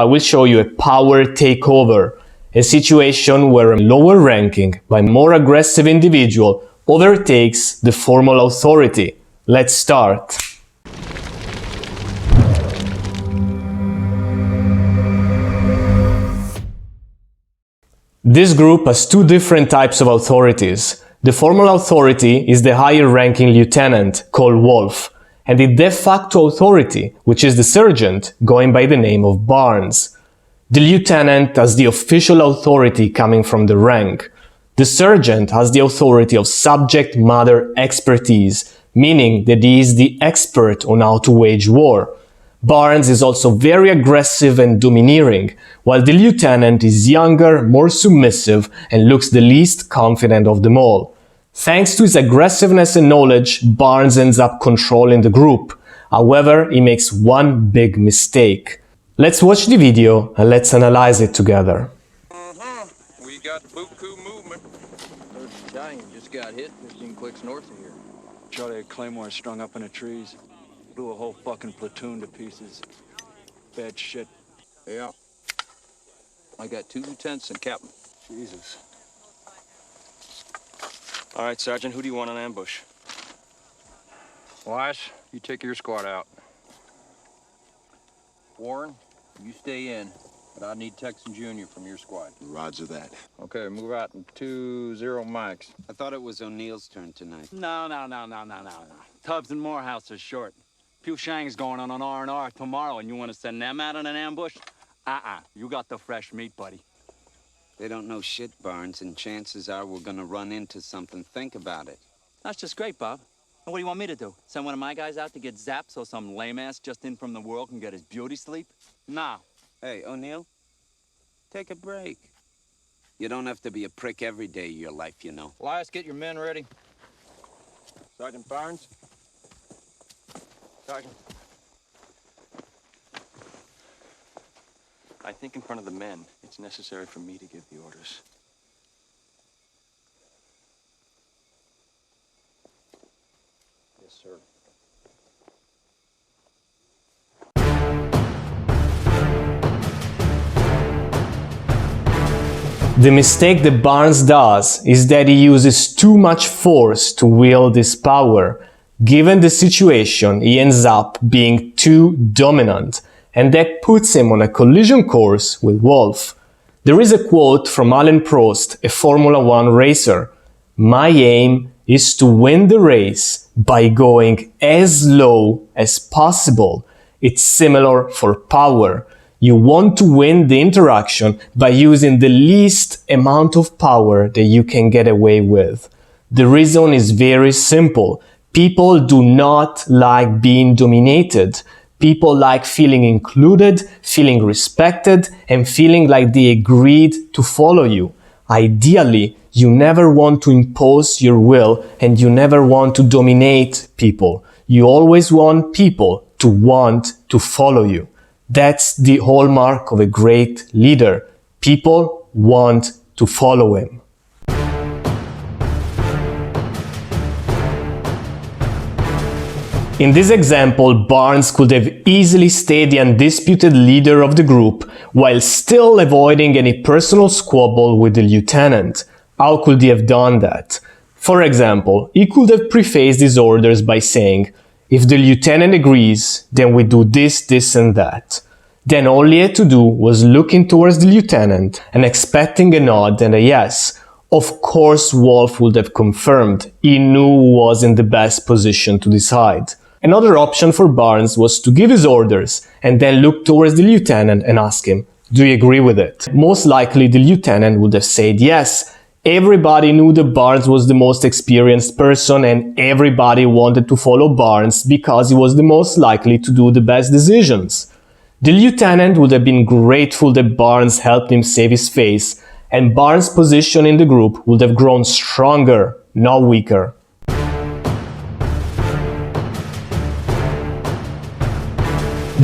I will show you a power takeover, a situation where a lower ranking by more aggressive individual overtakes the formal authority. Let's start. This group has two different types of authorities. The formal authority is the higher ranking lieutenant, called Wolf, and the de facto authority, which is the sergeant, going by the name of Barnes. The lieutenant has the official authority coming from the rank. The sergeant has the authority of subject matter expertise, meaning that he is the expert on how to wage war. Barnes is also very aggressive and domineering, while the lieutenant is younger, more submissive, and looks the least confident of them all. Thanks to his aggressiveness and knowledge, Barnes ends up controlling the group. However, he makes one big mistake. Let's watch the video and let's analyze it together. We got buku movement. Third battalion just got hit 15 clicks north of here. Charlie had claymores strung up in the trees. Blew a whole fucking platoon to pieces. Bad shit. Yeah. I got 2 lieutenants and captain. Jesus. All right, Sergeant, who do you want on ambush? Wise, you take your squad out. Warren, you stay in, but I need Texan Jr. from your squad. Roger that. Okay, move out in 2-0 mics. I thought it was O'Neill's turn tonight. No. Tubbs and Morehouse are short. Pew Shang's going on an R&R tomorrow, and you want to send them out on an ambush? You got the fresh meat, buddy. They don't know shit, Barnes, and chances are we're gonna run into something. Think about it. That's just great, Bob. And what do you want me to do? Send one of my guys out to get zapped so some lame-ass just in from the world can get his beauty sleep? Nah. Hey, O'Neill, take a break. You don't have to be a prick every day of your life, you know. Elias, get your men ready. Sergeant Barnes. Sergeant. I think in front of the men, it's necessary for me to give the orders. Yes, sir. The mistake that Barnes does is that he uses too much force to wield his power. Given the situation, he ends up being too dominant, and that puts him on a collision course with Wolf. There is a quote from Alain Prost, a Formula One racer. "My aim is to win the race by going as low as possible." It's similar for power. You want to win the interaction by using the least amount of power that you can get away with. The reason is very simple. People do not like being dominated. People like feeling included, feeling respected, and feeling like they agreed to follow you. Ideally, you never want to impose your will and you never want to dominate people. You always want people to want to follow you. That's the hallmark of a great leader. People want to follow him. In this example, Barnes could have easily stayed the undisputed leader of the group while still avoiding any personal squabble with the lieutenant. How could he have done that? For example, he could have prefaced his orders by saying, "If the lieutenant agrees, then we do this, this and that." Then all he had to do was looking towards the lieutenant and expecting a nod and a yes. Of course, Wolf would have confirmed. He knew who was in the best position to decide. Another option for Barnes was to give his orders and then look towards the lieutenant and ask him, "Do you agree with it?" Most likely the lieutenant would have said yes. Everybody knew that Barnes was the most experienced person and everybody wanted to follow Barnes because he was the most likely to do the best decisions. The lieutenant would have been grateful that Barnes helped him save his face, and Barnes' position in the group would have grown stronger, not weaker.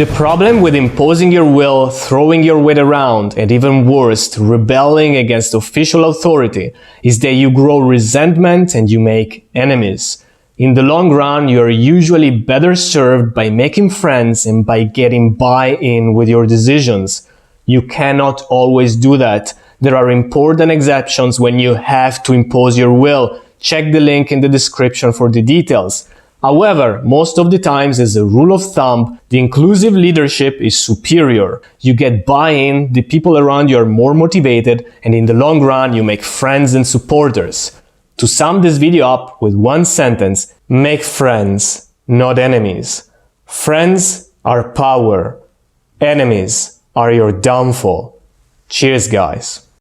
The problem with imposing your will, throwing your weight around, and even worse, rebelling against official authority, is that you grow resentment and you make enemies. In the long run, you are usually better served by making friends and by getting buy-in with your decisions. You cannot always do that. There are important exceptions when you have to impose your will. Check the link in the description for the details. However, most of the times, as a rule of thumb, the inclusive leadership is superior. You get buy-in, the people around you are more motivated, and in the long run, you make friends and supporters. To sum this video up with one sentence, make friends, not enemies. Friends are power. Enemies are your downfall. Cheers, guys.